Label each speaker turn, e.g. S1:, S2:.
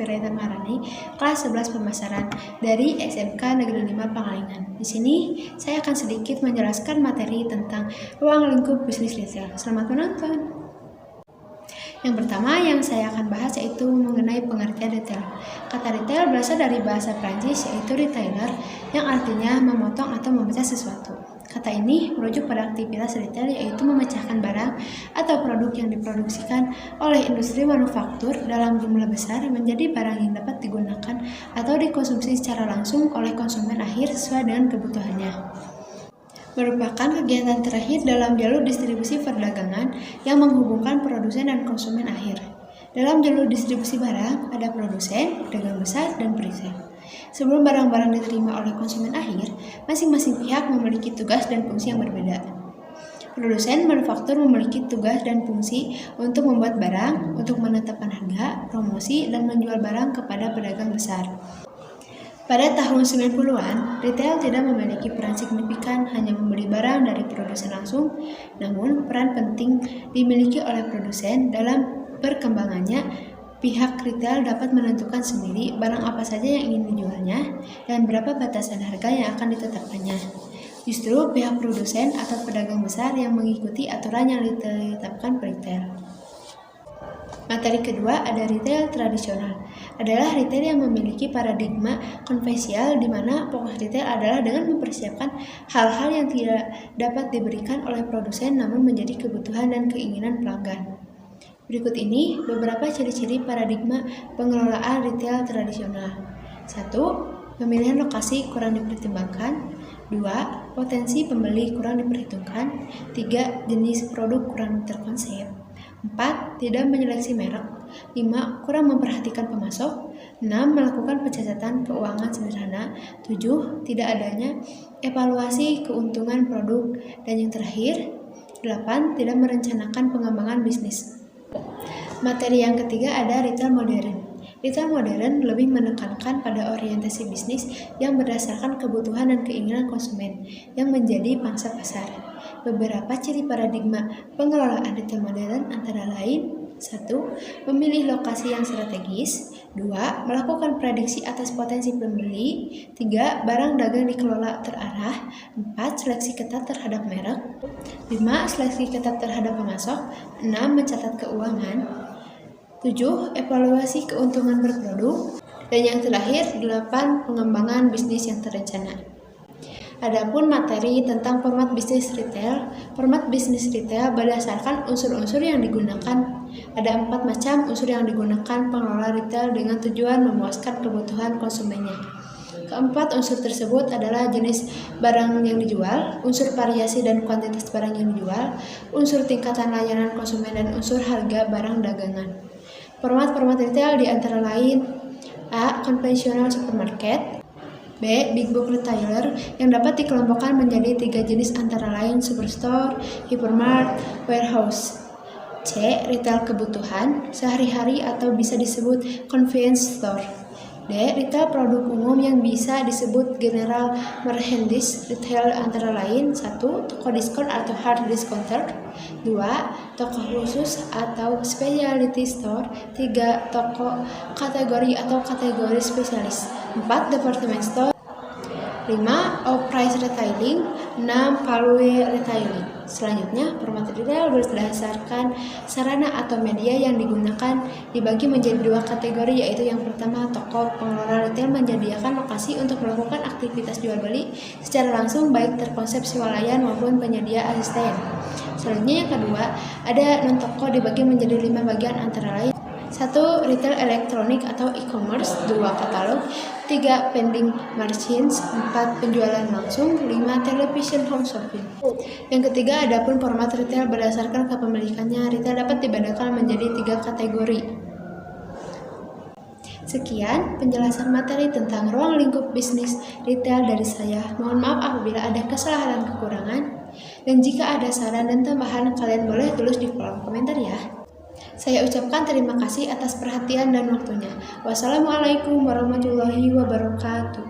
S1: Fitriata Maharani, kelas 11 pemasaran dari SMK Negeri 5 Pangalengan. Di sini saya akan sedikit menjelaskan materi tentang ruang lingkup bisnis retail. Selamat menonton. Yang pertama yang saya akan bahas yaitu mengenai pengertian retail. Kata retail berasal dari bahasa Prancis yaitu retailer yang artinya memotong atau memecah sesuatu. Kata ini merujuk pada aktivitas retail yaitu memecahkan barang atau produk yang diproduksikan oleh industri manufaktur dalam jumlah besar menjadi barang yang dapat digunakan atau dikonsumsi secara langsung oleh konsumen akhir sesuai dengan kebutuhannya. Merupakan kegiatan terakhir dalam jalur distribusi perdagangan yang menghubungkan produsen dan konsumen akhir. Dalam jalur distribusi barang, ada produsen, pedagang besar, dan presel. Sebelum barang-barang diterima oleh konsumen akhir, masing-masing pihak memiliki tugas dan fungsi yang berbeda. Produsen manufaktur memiliki tugas dan fungsi untuk membuat barang, untuk menetapkan harga, promosi, dan menjual barang kepada pedagang besar. Pada tahun 90-an, retail tidak memiliki peran signifikan hanya membeli barang dari produsen langsung, namun peran penting dimiliki oleh produsen dalam perkembangannya. Pihak retail dapat menentukan sendiri barang apa saja yang ingin dijualnya dan berapa batasan harga yang akan ditetapkannya. Justru pihak produsen atau pedagang besar yang mengikuti aturan yang ditetapkan retail. Materi kedua ada retail tradisional. Adalah retail yang memiliki paradigma konvensional di mana pokok retail adalah dengan mempersiapkan hal-hal yang tidak dapat diberikan oleh produsen namun menjadi kebutuhan dan keinginan pelanggan. Berikut ini beberapa ciri-ciri paradigma pengelolaan retail tradisional. 1. Pemilihan lokasi kurang dipertimbangkan. 2. Potensi pembeli kurang diperhitungkan. 3. Jenis produk kurang terkonsep. 4. Tidak menyeleksi merek. 5. Kurang memperhatikan pemasok. 6. Melakukan pencatatan keuangan sederhana. 7. Tidak adanya evaluasi keuntungan produk. Dan yang terakhir, 8. Tidak merencanakan pengembangan bisnis. Materi yang ketiga ada retail modern. Retail modern lebih menekankan pada orientasi bisnis yang berdasarkan kebutuhan dan keinginan konsumen yang menjadi pangsa pasar. Beberapa ciri paradigma pengelolaan retail modern antara lain: 1. Memilih lokasi yang strategis. 2. Melakukan prediksi atas potensi pembeli. 3. Barang dagang dikelola terarah. 4. Seleksi ketat terhadap merek. 5. Seleksi ketat terhadap pemasok. 6. Mencatat keuangan. 7. Evaluasi keuntungan berproduk. Dan yang terakhir, 8. Pengembangan bisnis yang terencana. Adapun materi tentang format bisnis retail. Format bisnis retail berdasarkan unsur-unsur yang digunakan. Ada 4 macam unsur yang digunakan pengelola retail dengan tujuan memuaskan kebutuhan konsumennya. Keempat unsur tersebut adalah jenis barang yang dijual, unsur variasi dan kuantitas barang yang dijual, unsur tingkatan layanan konsumen, dan unsur harga barang dagangan. Format-format retail di antara lain: A. Konvensional supermarket. B. Big box retailer yang dapat dikelompokkan menjadi 3 jenis antara lain superstore, hypermart, warehouse. C. Retail kebutuhan sehari-hari atau bisa disebut convenience store. D. Retail produk umum yang bisa disebut general merchandise retail antara lain: 1. Toko diskon atau hard discounter. 2. Toko khusus atau specialty store. 3. Toko kategori atau kategori spesialis. 4. Department store. 5. Off-price retailing. 6. Value retailing. Selanjutnya, format retail berdasarkan sarana atau media yang digunakan dibagi menjadi 2 kategori, yaitu yang pertama, toko. Pengelola retail menyediakan lokasi untuk melakukan aktivitas jual beli secara langsung baik terkonsep swalayan maupun penyedia asisten. Selanjutnya yang kedua, ada non-toko dibagi menjadi 5 bagian antara lain: 1. Retail elektronik atau e-commerce. 2. Katalog. 3. Vending machines. 4. Penjualan langsung. 5. Television home shopping. Yang ketiga, adapun format retail berdasarkan kepemilikannya. Retail dapat dibedakan menjadi 3 kategori. Sekian penjelasan materi tentang ruang lingkup bisnis retail dari saya. Mohon maaf apabila ada kesalahan dan kekurangan. Dan jika ada saran dan tambahan, kalian boleh tulis di kolom komentar ya. Saya ucapkan terima kasih atas perhatian dan waktunya. Wassalamualaikum warahmatullahi wabarakatuh.